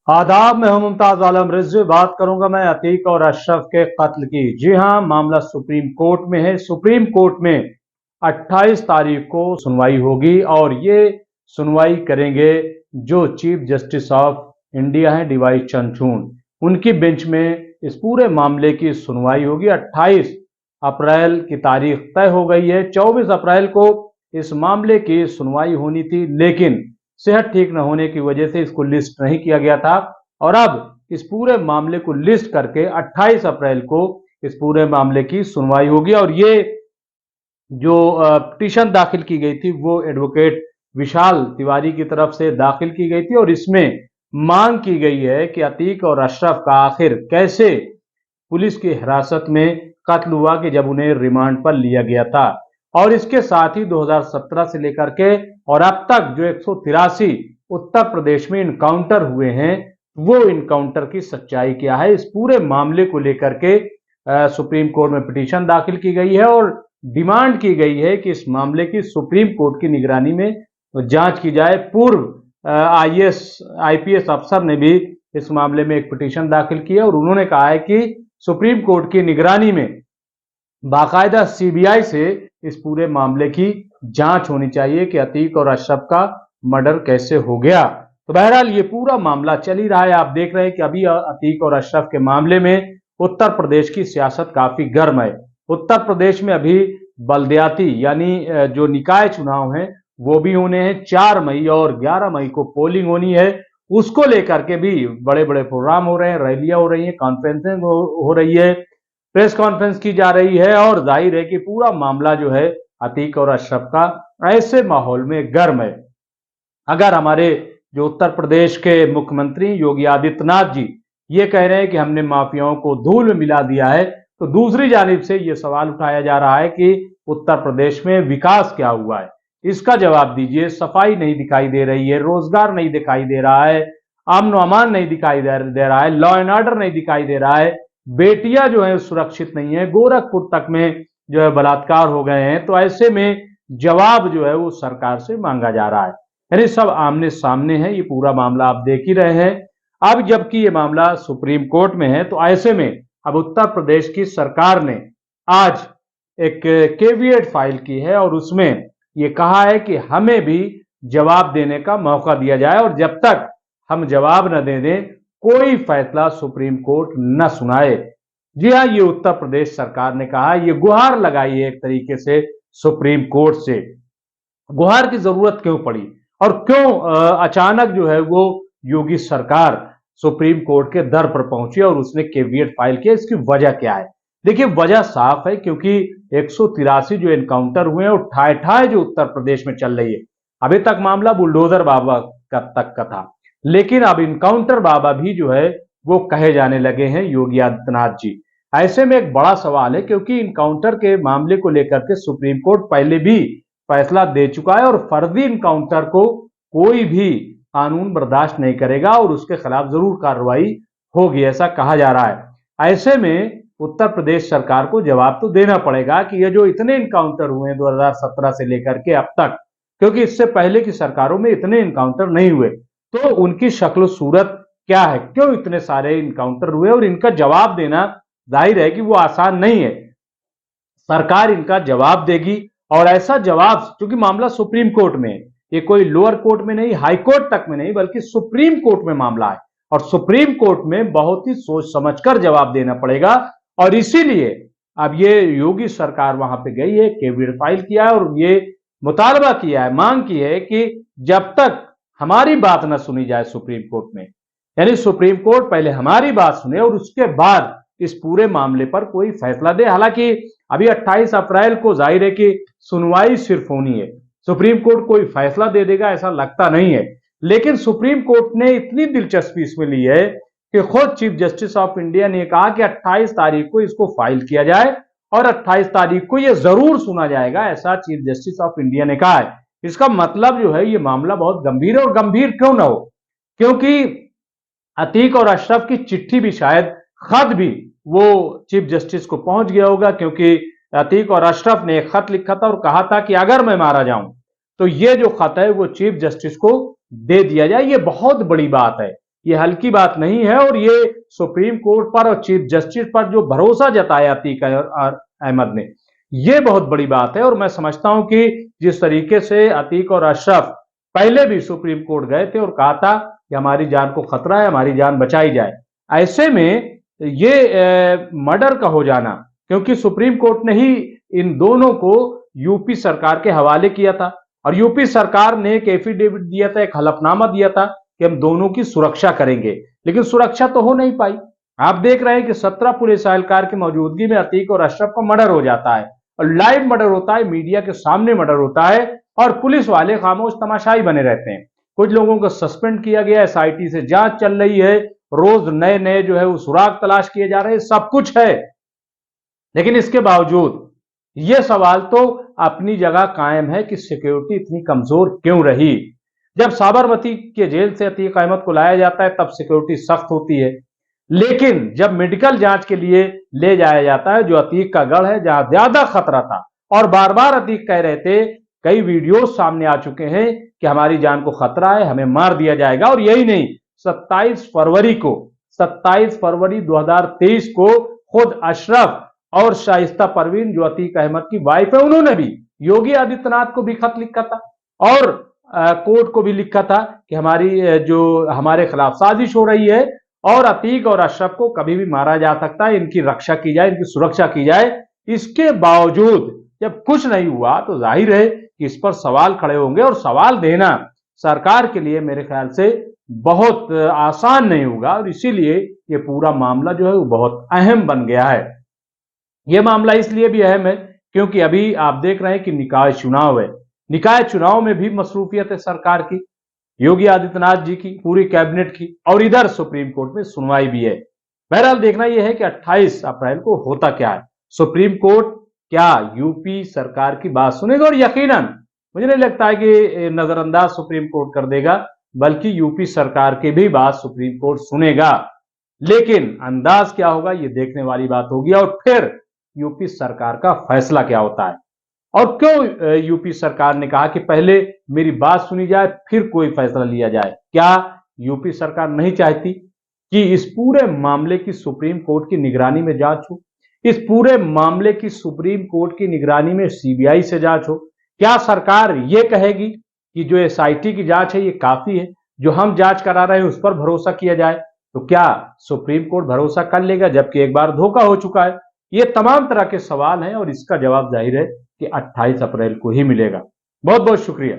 आदाब, मैं हूं मुमताज आलम रिजवी। बात करूंगा मैं अतीक और अशरफ के कत्ल की। जी हां, मामला सुप्रीम कोर्ट में है। सुप्रीम कोर्ट में 28 तारीख को सुनवाई होगी और ये सुनवाई करेंगे जो चीफ जस्टिस ऑफ इंडिया हैं डीवाई चंद्रचूड़। उनकी बेंच में इस पूरे मामले की सुनवाई होगी। 28 अप्रैल की तारीख तय हो गई है। 24 अप्रैल को इस मामले की सुनवाई होनी थी, लेकिन सेहत ठीक न होने की वजह से इसको लिस्ट नहीं किया गया था और अब इस पूरे मामले को लिस्ट करके 28 अप्रैल को इस पूरे मामले की सुनवाई होगी। और ये जो पिटीशन दाखिल की गई थी वो एडवोकेट विशाल तिवारी की तरफ से दाखिल की गई थी और इसमें मांग की गई है कि अतीक और अशरफ का आखिर कैसे पुलिस की हिरासत में कत्ल हुआ कि जब उन्हें रिमांड पर लिया गया था। और इसके साथ ही 2017 से लेकर के और अब तक जो 183 उत्तर प्रदेश में इनकाउंटर हुए हैं, वो इनकाउंटर की सच्चाई क्या है, इस पूरे मामले को लेकर के सुप्रीम कोर्ट में पिटीशन दाखिल की गई है और डिमांड की गई है कि इस मामले की सुप्रीम कोर्ट की निगरानी में जांच की जाए। पूर्व आईएएस आईपीएस अफसर ने भी इस मामले में एक पिटीशन दाखिल किया और उन्होंने कहा है कि सुप्रीम कोर्ट की निगरानी में बाकायदा सीबीआई से इस पूरे मामले की जांच होनी चाहिए कि अतीक और अशरफ का मर्डर कैसे हो गया। तो बहरहाल ये पूरा मामला चल ही रहा है। आप देख रहे हैं कि अभी अतीक और अशरफ के मामले में उत्तर प्रदेश की सियासत काफी गर्म है। उत्तर प्रदेश में अभी बलदियाती यानी जो निकाय चुनाव हैं वो भी होने हैं। 4 मई और 11 मई को पोलिंग होनी है। उसको लेकर के भी बड़े बड़े प्रोग्राम हो रहे हैं, रैलियां हो रही हैं, कॉन्फ्रेंसिंग हो रही है, प्रेस कॉन्फ्रेंस की जा रही है और जाहिर है कि पूरा मामला जो है अतीक और अशरफ का ऐसे माहौल में गर्म है। अगर हमारे जो उत्तर प्रदेश के मुख्यमंत्री योगी आदित्यनाथ जी ये कह रहे हैं कि हमने माफियाओं को धूल में मिला दिया है, तो दूसरी जानिब से ये सवाल उठाया जा रहा है कि उत्तर प्रदेश में विकास क्या हुआ है, इसका जवाब दीजिए। सफाई नहीं दिखाई दे रही है, रोजगार नहीं दिखाई दे रहा है, अमन अमान नहीं दिखाई दे रहा है, लॉ एंड ऑर्डर नहीं दिखाई दे रहा है, बेटियां जो है सुरक्षित नहीं है, गोरखपुर तक में जो है बलात्कार हो गए हैं। तो ऐसे में जवाब जो है वो सरकार से मांगा जा रहा है। यानी सब आमने सामने है। ये पूरा मामला आप देख ही रहे हैं। अब जबकि ये मामला सुप्रीम कोर्ट में है, तो ऐसे में अब उत्तर प्रदेश की सरकार ने आज एक केविएट फाइल की है और उसमें ये कहा है कि हमें भी जवाब देने का मौका दिया जाए और जब तक हम जवाब न दे दें कोई फैसला सुप्रीम कोर्ट न सुनाए। जी हाँ, ये उत्तर प्रदेश सरकार ने कहा, ये गुहार लगाई है एक तरीके से सुप्रीम कोर्ट से। गुहार की जरूरत क्यों पड़ी और क्यों अचानक जो है वो योगी सरकार सुप्रीम कोर्ट के दर पर पहुंची और उसने केविएट फाइल किया, इसकी वजह क्या है? देखिए, वजह साफ है क्योंकि 183 जो एनकाउंटर हुए हैं वो ठाए ठाए जो उत्तर प्रदेश में चल रही है। अभी तक मामला बुलडोजर बाबा का तक का था, लेकिन अब इनकाउंटर बाबा भी जो है वो कहे जाने लगे हैं योगी आदित्यनाथ जी। ऐसे में एक बड़ा सवाल है क्योंकि इनकाउंटर के मामले को लेकर के सुप्रीम कोर्ट पहले भी फैसला दे चुका है और फर्जी इनकाउंटर को कोई भी कानून बर्दाश्त नहीं करेगा और उसके खिलाफ जरूर कार्रवाई होगी, ऐसा कहा जा रहा है। ऐसे में उत्तर प्रदेश सरकार को जवाब तो देना पड़ेगा कि ये जो इतने इनकाउंटर हुए हैं 2017 से लेकर के अब तक, क्योंकि इससे पहले की सरकारों में इतने इनकाउंटर नहीं हुए, तो उनकी शक्ल सूरत क्या है, क्यों इतने सारे इनकाउंटर हुए और इनका जवाब देना जाहिर है कि वो आसान नहीं है। सरकार इनका जवाब देगी और ऐसा जवाब, क्योंकि मामला सुप्रीम कोर्ट में है, ये कोई लोअर कोर्ट में नहीं, हाई कोर्ट तक में नहीं, बल्कि सुप्रीम कोर्ट में मामला है और सुप्रीम कोर्ट में बहुत ही सोच समझकर जवाब देना पड़ेगा। और इसीलिए अब ये योगी सरकार वहां पे गई है, केविएट फाइल किया है और ये मुतालबा किया है, मांग की है कि जब तक हमारी बात न सुनी जाए सुप्रीम कोर्ट में, यानी सुप्रीम कोर्ट पहले हमारी बात सुने और उसके बाद इस पूरे मामले पर कोई फैसला दे। हालांकि अभी 28 अप्रैल को जाहिर है कि सुनवाई सिर्फ होनी है, सुप्रीम कोर्ट कोई फैसला दे देगा ऐसा लगता नहीं है। लेकिन सुप्रीम कोर्ट ने इतनी दिलचस्पी इसमें ली है कि खुद चीफ जस्टिस ऑफ इंडिया ने कहा कि 28 तारीख को इसको फाइल किया जाए और 28 तारीख को यह जरूर सुना जाएगा, ऐसा चीफ जस्टिस ऑफ इंडिया ने कहा है। इसका मतलब जो है ये मामला बहुत गंभीर है और गंभीर क्यों ना हो, क्योंकि अतीक और अशरफ की चिट्ठी भी, शायद खत भी वो चीफ जस्टिस को पहुंच गया होगा, क्योंकि अतीक और अशरफ ने एक खत लिखा था और कहा था कि अगर मैं मारा जाऊं तो ये जो खत है वो चीफ जस्टिस को दे दिया जाए। ये बहुत बड़ी बात है, ये हल्की बात नहीं है और ये सुप्रीम कोर्ट पर और चीफ जस्टिस पर जो भरोसा जताया अतीक अहमद ने, ये बहुत बड़ी बात है। और मैं समझता हूं कि जिस तरीके से अतीक और अशरफ पहले भी सुप्रीम कोर्ट गए थे और कहा था कि हमारी जान को खतरा है, हमारी जान बचाई जाए, ऐसे में ये मर्डर का हो जाना, क्योंकि सुप्रीम कोर्ट ने ही इन दोनों को यूपी सरकार के हवाले किया था और यूपी सरकार ने एक एफिडेविट दिया था, एक हलफनामा दिया था कि हम दोनों की सुरक्षा करेंगे, लेकिन सुरक्षा तो हो नहीं पाई। आप देख रहे हैं कि 17 पुलिस एहलकार की मौजूदगी में अतीक और अशरफ का मर्डर हो जाता है और लाइव मर्डर होता है, मीडिया के सामने मर्डर होता है और पुलिस वाले खामोश तमाशाई बने रहते हैं। कुछ लोगों को सस्पेंड किया गया, एसआईटी से जांच चल रही है, रोज नए नए जो है वो सुराग तलाश किए जा रहे हैं, सब कुछ है, लेकिन इसके बावजूद यह सवाल तो अपनी जगह कायम है कि सिक्योरिटी इतनी कमजोर क्यों रही। जब साबरमती के जेल से अतीक अहमद को लाया जाता है तब सिक्योरिटी सख्त होती है, लेकिन जब मेडिकल जांच के लिए ले जाया जाता है, जो अतीक का गढ़ है जहां ज्यादा खतरा था, और बार बार अतीक कह रहे थे, कई वीडियो सामने आ चुके हैं कि हमारी जान को खतरा है, हमें मार दिया जाएगा। और यही नहीं, 27 फरवरी 2023 को खुद अशरफ और शाइस्ता परवीन जो अतीक अहमद की वाइफ है, उन्होंने भी योगी आदित्यनाथ को भी खत लिखा था और कोर्ट को भी लिखा था कि हमारे खिलाफ साजिश हो रही है और अतीक और अशरफ को कभी भी मारा जा सकता है, इनकी रक्षा की जाए, इनकी सुरक्षा की जाए। इसके बावजूद जब कुछ नहीं हुआ तो जाहिर है कि इस पर सवाल खड़े होंगे और सवाल देना सरकार के लिए मेरे ख्याल से बहुत आसान नहीं होगा और इसीलिए ये पूरा मामला जो है वो बहुत अहम बन गया है। यह मामला इसलिए भी अहम है क्योंकि अभी आप देख रहे हैं कि निकाय चुनाव है, निकाय चुनाव में भी मसरूफियत है सरकार की, योगी आदित्यनाथ जी की, पूरी कैबिनेट की, और इधर सुप्रीम कोर्ट में सुनवाई भी है। बहरहाल देखना यह है कि 28 अप्रैल को होता क्या है। सुप्रीम कोर्ट क्या यूपी सरकार की बात सुनेगा, और यकीनन मुझे नहीं लगता है कि नजरअंदाज सुप्रीम कोर्ट कर देगा, बल्कि यूपी सरकार की भी बात सुप्रीम कोर्ट सुनेगा। लेकिन अंदाज क्या होगा ये देखने वाली बात होगी, और फिर यूपी सरकार का फैसला क्या होता है। और क्यों यूपी सरकार ने कहा कि पहले मेरी बात सुनी जाए फिर कोई फैसला लिया जाए। क्या यूपी सरकार नहीं चाहती कि इस पूरे मामले की सुप्रीम कोर्ट की निगरानी में जांच हो, इस पूरे मामले की सुप्रीम कोर्ट की निगरानी में सीबीआई से जांच हो? क्या सरकार ये कहेगी कि जो एसआईटी की जांच है ये काफी है, जो हम जांच करा रहे हैं उस पर भरोसा किया जाए? तो क्या सुप्रीम कोर्ट भरोसा कर लेगा जबकि एक बार धोखा हो चुका है? ये तमाम तरह के सवाल हैं और इसका जवाब जाहिर है कि 28 अप्रैल को ही मिलेगा। बहुत बहुत शुक्रिया।